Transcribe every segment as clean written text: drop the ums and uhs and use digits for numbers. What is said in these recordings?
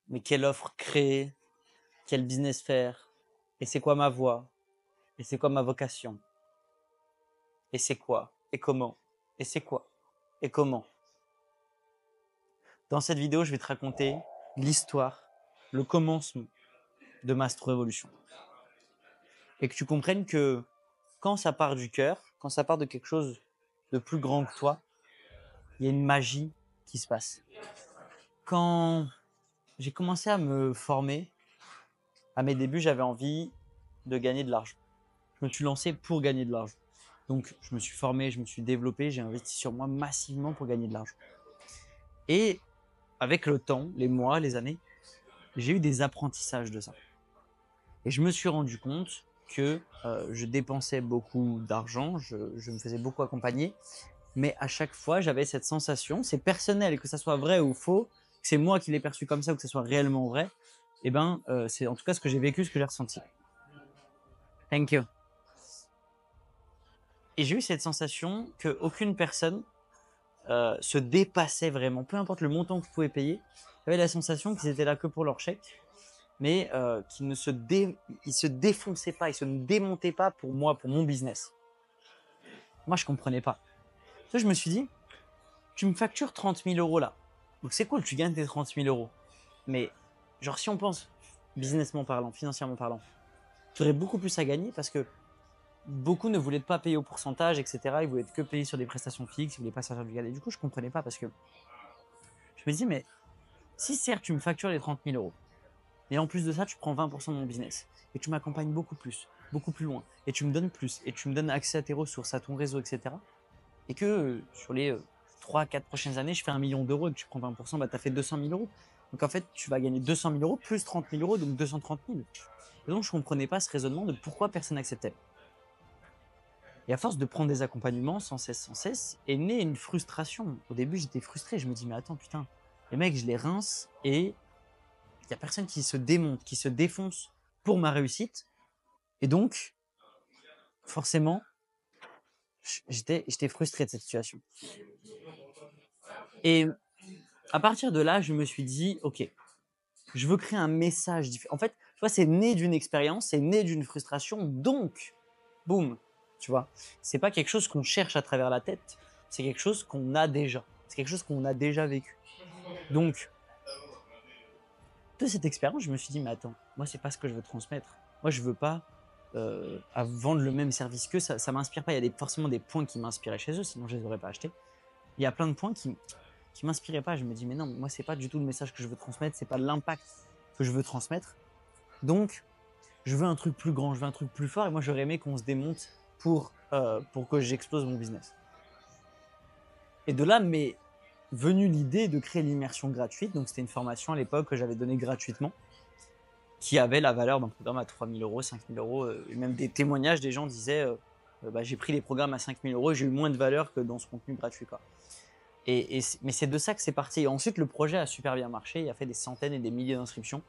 mais quelle offre créer, quel business faire, et c'est quoi ma voie, et c'est quoi ma vocation, et c'est quoi, et comment, et c'est quoi, et comment. Dans cette vidéo, je vais te raconter l'histoire, le commencement de Mastro Evolution. Et que tu comprennes que quand ça part du cœur, quand ça part de quelque chose de plus grand que toi, il y a une magie qui se passe. Quand j'ai commencé à me former, à mes débuts, j'avais envie de gagner de l'argent. Je me suis lancé pour gagner de l'argent. Donc, je me suis formé, je me suis développé, j'ai investi sur moi massivement pour gagner de l'argent. Et avec le temps, les mois, les années, j'ai eu des apprentissages de ça. Et je me suis rendu compte que je dépensais beaucoup d'argent, je me faisais beaucoup accompagner, mais à chaque fois, j'avais cette sensation, c'est personnel, que ça soit vrai ou faux, que c'est moi qui l'ai perçu comme ça ou que ça soit réellement vrai, et ben, c'est en tout cas ce que j'ai vécu, ce que j'ai ressenti. Thank you. Et j'ai eu cette sensation qu'aucune personne se dépassait vraiment, peu importe le montant que vous pouvez payer, j'avais la sensation qu'ils étaient là que pour leur chèque, mais qu'ils ne se défonçaient pas, ils se démontaient pas pour moi, pour mon business. Moi, je comprenais pas. Donc, je me suis dit, tu me factures 30 000 euros là. Donc c'est cool, tu gagnes tes 30 000 euros. Mais genre, si on pense businessment parlant, financièrement parlant, tu aurais beaucoup plus à gagner parce que beaucoup ne voulaient pas payer au pourcentage, etc. Ils voulaient que payer sur des prestations fixes, ils voulaient pas sortir du cadre. Et du coup, je comprenais pas parce que je me dis, mais si certes tu me factures les 30 000 euros, et en plus de ça, tu prends 20% de mon business, et tu m'accompagnes beaucoup plus loin, et tu me donnes plus, et tu me donnes accès à tes ressources, à ton réseau, etc. Et que sur les 3-4 prochaines années, je fais 1 million d'euros et que tu prends 20%, bah, tu as fait 200 000 euros. Donc en fait, tu vas gagner 200 000 euros plus 30 000 euros, donc 230 000. Et donc je ne comprenais pas ce raisonnement de pourquoi personne n'acceptait. Et à force de prendre des accompagnements sans cesse, est née une frustration. Au début, j'étais frustré. Je me dis, mais attends, putain, les mecs, je les rince et il n'y a personne qui se démonte, qui se défonce pour ma réussite. Et donc, forcément, j'étais frustré de cette situation. Et à partir de là, je me suis dit, ok, je veux créer un message différent. En fait, tu vois, c'est né d'une expérience, c'est né d'une frustration, donc, boum, tu vois. C'est pas quelque chose qu'on cherche à travers la tête, c'est quelque chose qu'on a déjà. C'est quelque chose qu'on a déjà vécu. Donc, de cette expérience, je me suis dit, mais attends, moi, c'est pas ce que je veux transmettre. Moi, je veux pas vendre le même service qu'eux, ça m'inspire pas. Il y a forcément des points qui m'inspiraient chez eux, sinon je les aurais pas achetés. Il y a plein de points qui m'inspiraient pas. Je me dis, mais non, moi, c'est pas du tout le message que je veux transmettre, c'est pas l'impact que je veux transmettre. Donc, je veux un truc plus grand, je veux un truc plus fort, et moi, j'aurais aimé qu'on se démonte pour que j'explose mon business. Et de là m'est venue l'idée de créer l'immersion gratuite. Donc, c'était une formation à l'époque que j'avais donnée gratuitement, qui avait la valeur d'un programme à 3 000 euros, 5 000 euros. Et même des témoignages, des gens disaient bah, j'ai pris les programmes à 5 000 euros, j'ai eu moins de valeur que dans ce contenu gratuit, quoi. Mais c'est de ça que c'est parti. Et ensuite, le projet a super bien marché. Il a fait des centaines et des milliers d'inscriptions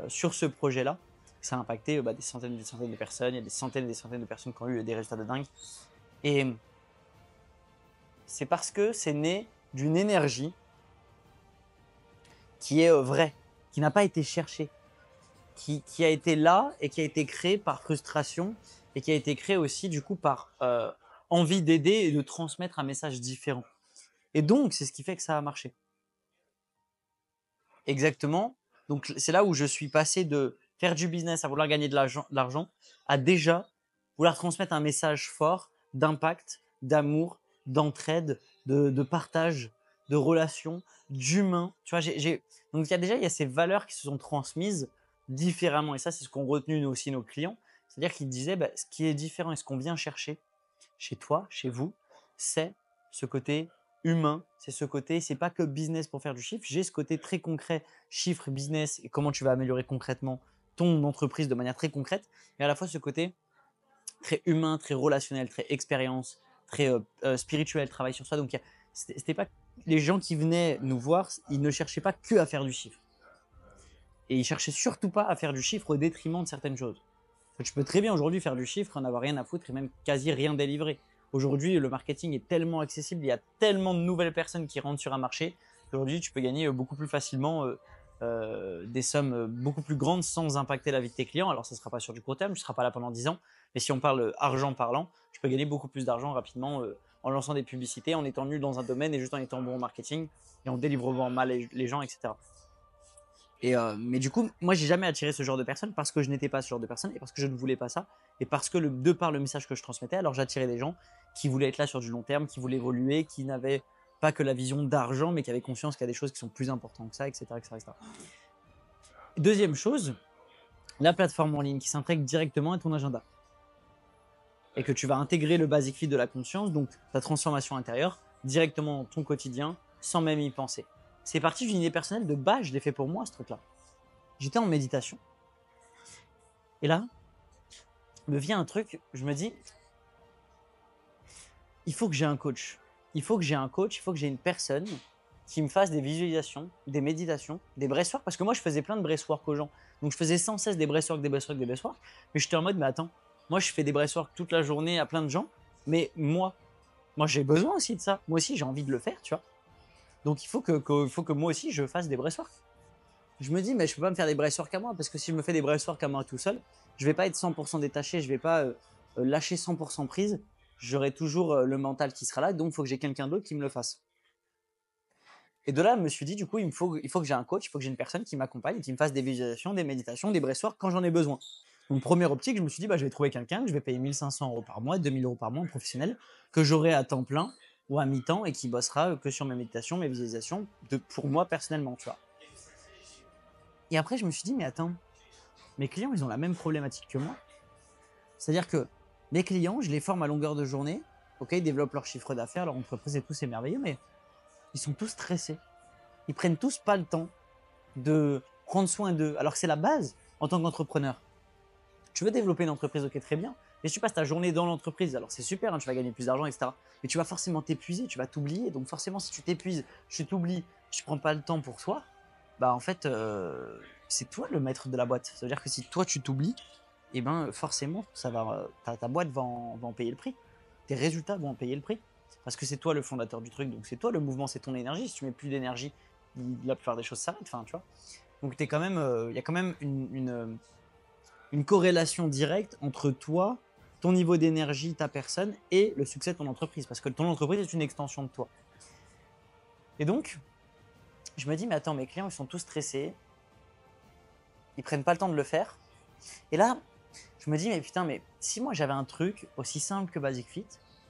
sur ce projet-là. Ça a impacté des centaines et des centaines de personnes. Il y a des centaines et des centaines de personnes qui ont eu des résultats de dingue. Et c'est parce que c'est né d'une énergie qui est vraie, qui n'a pas été cherchée, qui a été là et qui a été créée par frustration et qui a été créée aussi du coup par envie d'aider et de transmettre un message différent. Et donc, c'est ce qui fait que ça a marché. Exactement. Donc, c'est là où je suis passé de faire du business à vouloir gagner de l'argent à déjà vouloir transmettre un message fort d'impact, d'amour, d'entraide, de partage, de relation, d'humain. Tu vois, donc il y a ces valeurs qui se sont transmises différemment. Et ça, c'est ce qu'ont retenu aussi nos clients. C'est-à-dire qu'ils disaient, bah, ce qui est différent et ce qu'on vient chercher chez toi, chez vous, c'est ce côté humain, c'est ce côté, c'est pas que business pour faire du chiffre, j'ai ce côté très concret, chiffre, business, et comment tu vas améliorer concrètement ton entreprise de manière très concrète, et à la fois ce côté très humain, très relationnel, très expérience, très spirituel, travail sur soi. Donc c'était pas les gens qui venaient nous voir, ils ne cherchaient pas que à faire du chiffre. Et ils cherchaient surtout pas à faire du chiffre au détriment de certaines choses. Tu peux très bien aujourd'hui faire du chiffre, en avoir rien à foutre et même quasi rien délivrer. Aujourd'hui, le marketing est tellement accessible, il y a tellement de nouvelles personnes qui rentrent sur un marché qu'aujourd'hui, tu peux gagner beaucoup plus facilement des sommes beaucoup plus grandes sans impacter la vie de tes clients. Alors, ça ne sera pas sur du court terme, tu ne seras pas là pendant 10 ans. Mais si on parle argent parlant, tu peux gagner beaucoup plus d'argent rapidement en lançant des publicités, en étant nul dans un domaine et juste en étant bon en marketing et en délivrant mal les gens, etc. Mais du coup, moi, j'ai jamais attiré ce genre de personnes parce que je n'étais pas ce genre de personne et parce que je ne voulais pas ça et parce que de par le message que je transmettais, alors j'attirais des gens qui voulaient être là sur du long terme, qui voulaient évoluer, qui n'avaient pas que la vision d'argent, mais qui avaient conscience qu'il y a des choses qui sont plus importantes que ça, etc., etc., etc. Deuxième chose, la plateforme en ligne qui s'intègre directement à ton agenda et que tu vas intégrer le basic fit de la conscience, donc ta transformation intérieure, directement dans ton quotidien, sans même y penser. C'est parti d'une idée personnelle de base, je l'ai fait pour moi ce truc-là. J'étais en méditation. Et là, me vient un truc, je me dis, il faut que j'ai un coach. Il faut que j'ai un coach, il faut que j'ai une personne qui me fasse des visualisations, des méditations, des breathwork, parce que moi je faisais plein de breathwork aux gens. Donc je faisais sans cesse des breathwork, des breathwork, des breathwork, mais j'étais en mode, mais attends, moi je fais des breathwork toute la journée à plein de gens, mais moi j'ai besoin aussi de ça. Moi aussi j'ai envie de le faire, tu vois. Donc il faut que moi aussi je fasse des breathwork. Je me dis, mais je peux pas me faire des breathwork à moi, parce que si je me fais des breathwork à moi tout seul, je vais pas être 100% détaché, je vais pas lâcher 100% prise, j'aurai toujours le mental qui sera là, donc il faut que j'ai quelqu'un d'autre qui me le fasse. Et de là, je me suis dit, du coup, il faut que j'ai un coach, il faut que j'ai une personne qui m'accompagne et qui me fasse des visualisations, des méditations, des breathwork quand j'en ai besoin. Donc, première optique, je me suis dit, bah, je vais trouver quelqu'un que je vais payer 1 500 € par mois, 2 000 € par mois en professionnel, que j'aurai à temps plein ou à mi-temps et qui bossera que sur mes méditations, mes visualisations, pour moi personnellement, tu vois. Et après, je me suis dit, mais attends, mes clients, ils ont la même problématique que moi. C'est-à-dire que mes clients, je les forme à longueur de journée, ok, ils développent leur chiffre d'affaires, leur entreprise et tout, c'est merveilleux, mais ils sont tous stressés. Ils prennent tous pas le temps de prendre soin d'eux, alors que c'est la base en tant qu'entrepreneur. Tu veux développer une entreprise, ok, très bien, mais si tu passes ta journée dans l'entreprise, alors c'est super, hein, tu vas gagner plus d'argent, etc. Mais tu vas forcément t'épuiser, tu vas t'oublier. Donc forcément, si tu t'épuises, tu t'oublies, tu prends pas le temps pour toi, bah en fait, c'est toi le maître de la boîte. Ça veut dire que si toi tu t'oublies, et ben forcément, ta boîte va en payer le prix. Tes résultats vont en payer le prix. Parce que c'est toi le fondateur du truc, donc c'est toi le mouvement, c'est ton énergie. Si tu mets plus d'énergie, la plupart des choses s'arrêtent, enfin, tu vois. Donc il y a quand même une corrélation directe entre toi, ton niveau d'énergie, ta personne et le succès de ton entreprise. Parce que ton entreprise est une extension de toi. Et donc, je me dis, mais attends, mes clients, ils sont tous stressés. Ils prennent pas le temps de le faire. Et là, je me dis, mais putain, mais si moi j'avais un truc aussi simple que Basic Fit,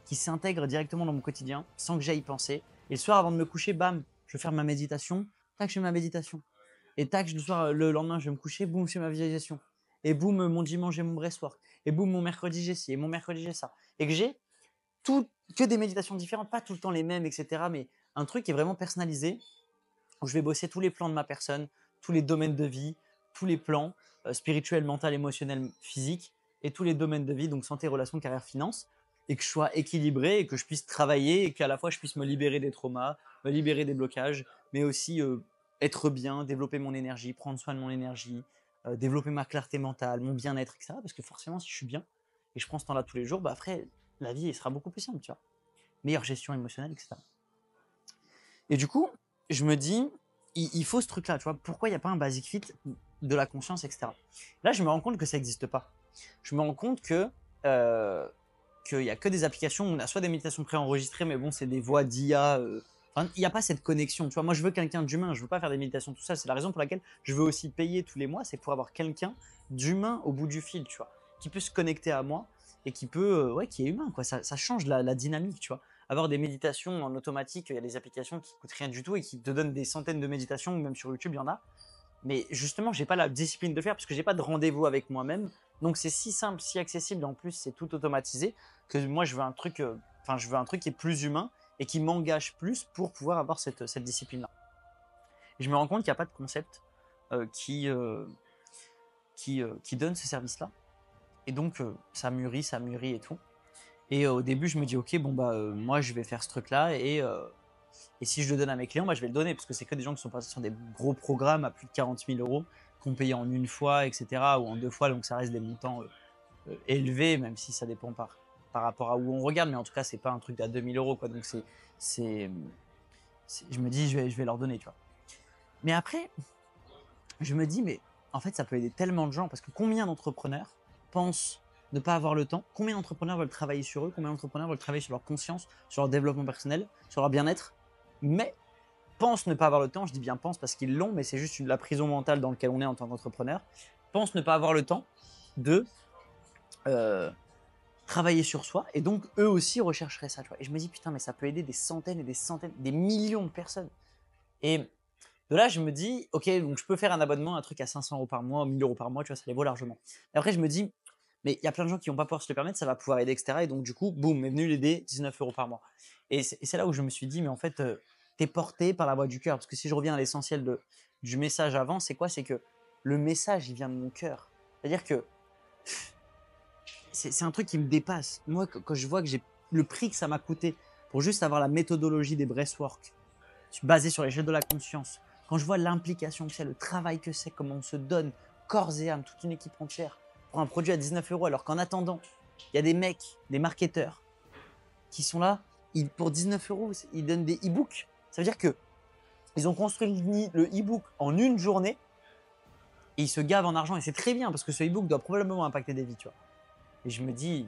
qui s'intègre directement dans mon quotidien, sans que j'aille y penser, et le soir avant de me coucher, bam, je vais faire ma méditation, tac, je fais ma méditation. Et tac, le lendemain, je vais me coucher, boum, je fais ma visualisation. Et boum, mon dimanche, j'ai mon breathwork. Et boum, mon mercredi, j'ai ci, et mon mercredi, j'ai ça. Et que j'ai que des méditations différentes, pas tout le temps les mêmes, etc. Mais un truc qui est vraiment personnalisé, où je vais bosser tous les plans de ma personne, tous les domaines de vie, tous les plans spirituel, mental, émotionnel, physique, et tous les domaines de vie, donc santé, relations, carrière, finance, et que je sois équilibré et que je puisse travailler et qu'à la fois je puisse me libérer des traumas, me libérer des blocages, mais aussi être bien, développer mon énergie, prendre soin de mon énergie, développer ma clarté mentale, mon bien-être, etc. Parce que forcément, si je suis bien et je prends ce temps-là tous les jours, bah après, la vie elle sera beaucoup plus simple, tu vois. Meilleure gestion émotionnelle, etc. Et du coup, je me dis, il faut ce truc-là, tu vois. Pourquoi il n'y a pas un basic fit de la conscience, etc. Là, je me rends compte que ça n'existe pas. Je me rends compte qu'il n'y a que des applications où on a soit des méditations préenregistrées, mais bon, c'est des voix d'IA. Enfin, il n'y a pas cette connexion. Tu vois, moi, je veux quelqu'un d'humain. Je veux pas faire des méditations tout ça. C'est la raison pour laquelle je veux aussi payer tous les mois. C'est pour avoir quelqu'un d'humain au bout du fil, tu vois, qui peut se connecter à moi et qui peut, ouais, qui est humain, quoi. Ça change la dynamique, tu vois. Avoir des méditations en automatique, il y a des applications qui coûtent rien du tout et qui te donnent des centaines de méditations, même sur YouTube, il y en a. Mais justement, j'ai pas la discipline de le faire parce que j'ai pas de rendez-vous avec moi-même. Donc c'est si simple, si accessible, en plus c'est tout automatisé que moi je veux un truc, je veux un truc qui est plus humain et qui m'engage plus pour pouvoir avoir cette discipline-là. Et je me rends compte qu'il n'y a pas de concept qui donne ce service-là. Et donc ça mûrit et tout. Et au début, je me dis, ok, bon, bah, moi, je vais faire ce truc-là. Et si je le donne à mes clients, bah, je vais le donner. Parce que c'est que des gens qui sont passés sur des gros programmes à plus de 40 000 €, qu'on paye en une fois, etc. Ou en deux fois. Donc, ça reste des montants élevés, même si ça dépend par rapport à où on regarde. Mais en tout cas, c'est pas un truc à 2 000 €, quoi. Donc, je me dis, je vais leur donner, tu vois. Mais après, je me dis, mais en fait, ça peut aider tellement de gens parce que combien d'entrepreneurs pensent ne pas avoir le temps? Combien d'entrepreneurs veulent travailler sur eux? Combien d'entrepreneurs veulent travailler sur leur conscience, sur leur développement personnel, sur leur bien-être, mais pensent ne pas avoir le temps? Je dis bien pensent parce qu'ils l'ont, mais c'est juste la prison mentale dans laquelle on est en tant qu'entrepreneur. Pensent ne pas avoir le temps de travailler sur soi et donc eux aussi rechercheraient ça. Tu vois. Et je me dis, putain, mais ça peut aider des centaines et des centaines, des millions de personnes. Et de là, je me dis, ok, donc je peux faire un abonnement, un truc à 500 € par mois, 1000 € par mois, tu vois, ça les vaut largement. Et après, je me dis, mais il y a plein de gens qui vont pas pouvoir se le permettre, ça va pouvoir aider, etc. Et donc, du coup, boum, est venu l'aider, 19 € par mois. Et c'est là où je me suis dit, mais en fait, t'es porté par la voix du cœur. Parce que si je reviens à l'essentiel du message avant, c'est quoi? C'est que le message, il vient de mon cœur. C'est-à-dire que c'est un truc qui me dépasse. Moi, quand je vois que j'ai le prix que ça m'a coûté pour juste avoir la méthodologie des breathwork, basée sur l'échelle de la conscience, quand je vois l'implication que c'est, le travail que c'est, comment on se donne corps et âme, toute une équipe entière, pour un produit à 19 €, alors qu'en attendant, il y a des mecs, des marketeurs, qui sont là, pour 19 €, ils donnent des e-books. Ça veut dire que ils ont construit le e-book en une journée et ils se gavent en argent. Et c'est très bien parce que ce e-book doit probablement impacter des vies, tu vois. Et je me dis,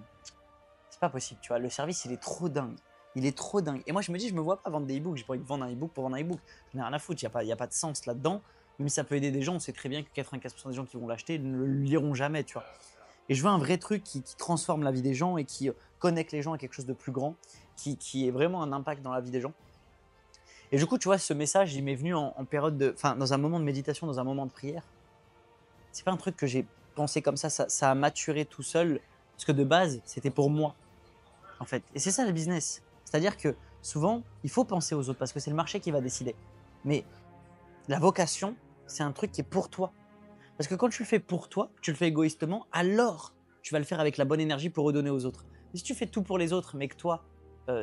c'est pas possible, tu vois. Le service, il est trop dingue. Il est trop dingue. Et moi, je me dis, je me vois pas vendre des e-books. J'ai pas envie de vendre un e-book pour vendre un e-book. Je n'ai rien à foutre. Il n'y a pas de sens là-dedans. Même si ça peut aider des gens, on sait très bien que 95% des gens qui vont l'acheter ne le liront jamais, tu vois. Et je veux un vrai truc qui transforme la vie des gens et qui connecte les gens à quelque chose de plus grand, qui ait vraiment un impact dans la vie des gens. Et du coup, tu vois, ce message, il m'est venu en période dans un moment de méditation, dans un moment de prière. C'est pas un truc que j'ai pensé comme ça a maturé tout seul. Parce que de base, c'était pour moi, en fait. Et c'est ça le business. C'est-à-dire que souvent, il faut penser aux autres parce que c'est le marché qui va décider. Mais la vocation, c'est un truc qui est pour toi. Parce que quand tu le fais pour toi, tu le fais égoïstement, alors tu vas le faire avec la bonne énergie pour redonner aux autres. Mais si tu fais tout pour les autres, mais que toi,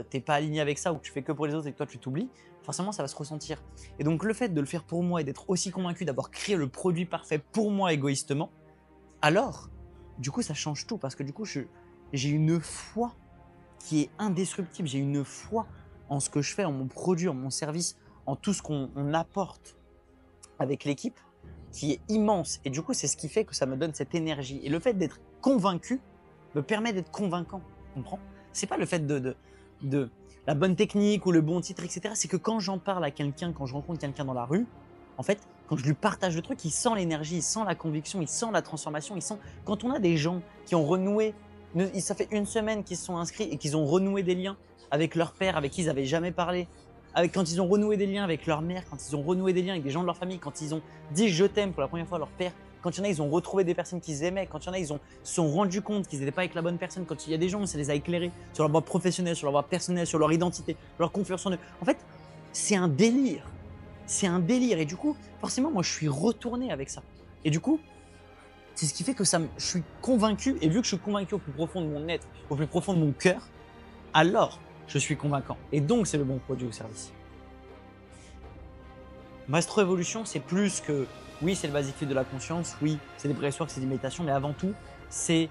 t'es pas aligné avec ça, ou que tu fais que pour les autres et que toi tu t'oublies, forcément ça va se ressentir. Et donc le fait de le faire pour moi et d'être aussi convaincu d'avoir créé le produit parfait pour moi égoïstement, alors, du coup ça change tout parce que du coup j'ai une foi qui est indestructible, j'ai une foi en ce que je fais, en mon produit, en mon service, en tout ce qu'on apporte avec l'équipe qui est immense. Et du coup, c'est ce qui fait que ça me donne cette énergie. Et le fait d'être convaincu me permet d'être convaincant. Tu comprends? C'est pas le fait de la bonne technique ou le bon titre, etc. C'est que quand j'en parle à quelqu'un, quand je rencontre quelqu'un dans la rue, en fait, quand je lui partage le truc, il sent l'énergie, il sent la conviction, il sent la transformation, il sent… Quand on a des gens qui ont renoué, ça fait une semaine qu'ils se sont inscrits et qu'ils ont renoué des liens avec leur père, avec qui ils n'avaient jamais parlé, quand ils ont renoué des liens avec leur mère, quand ils ont renoué des liens avec des gens de leur famille, quand ils ont dit je t'aime pour la première fois à leur père, quand il y en a, ils ont retrouvé des personnes qu'ils aimaient, quand il y en a, ils se sont rendus compte qu'ils n'étaient pas avec la bonne personne, quand il y a des gens, ça les a éclairés sur leur voie professionnelle, sur leur voie personnelle, sur leur identité, leur confiance en eux. En fait, c'est un délire. C'est un délire. Et du coup, forcément, moi, je suis retourné avec ça. Et du coup, c'est ce qui fait que je suis convaincu. Et vu que je suis convaincu au plus profond de mon être, au plus profond de mon cœur, alors je suis convaincant. Et donc, c'est le bon produit ou service. Maestro Evolution, c'est plus que… Oui, c'est le basic fit de la conscience. Oui, c'est des breathwork, c'est des méditations. Mais avant tout, c'est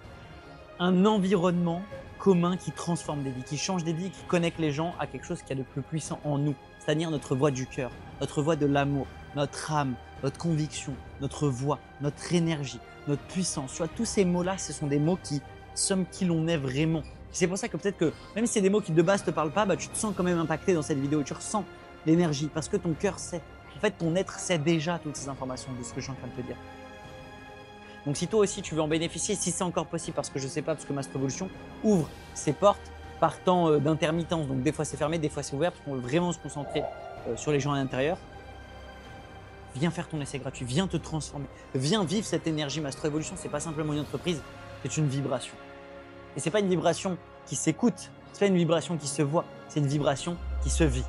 un environnement commun qui transforme des vies, qui change des vies, qui connecte les gens à quelque chose qui est de plus puissant en nous. C'est-à-dire notre voix du cœur, notre voix de l'amour, notre âme, notre conviction, notre voix, notre énergie, notre puissance. Soit tous ces mots-là, ce sont des mots qui sommes qui l'on est vraiment. C'est pour ça que peut-être que même si c'est des mots qui de base te parlent pas, bah, tu te sens quand même impacté dans cette vidéo. Tu ressens l'énergie parce que ton cœur sait. En fait, ton être sait déjà toutes ces informations de ce que je suis en train de te dire. Donc si toi aussi tu veux en bénéficier, si c'est encore possible, parce que je ne sais pas, parce que Maestro Evolution ouvre ses portes par temps d'intermittence. Donc des fois c'est fermé, des fois c'est ouvert, parce qu'on veut vraiment se concentrer sur les gens à l'intérieur. Viens faire ton essai gratuit, viens te transformer, viens vivre cette énergie. Maestro Evolution, c'est pas simplement une entreprise, c'est une vibration. Et c'est pas une vibration qui s'écoute, c'est pas une vibration qui se voit, c'est une vibration qui se vit.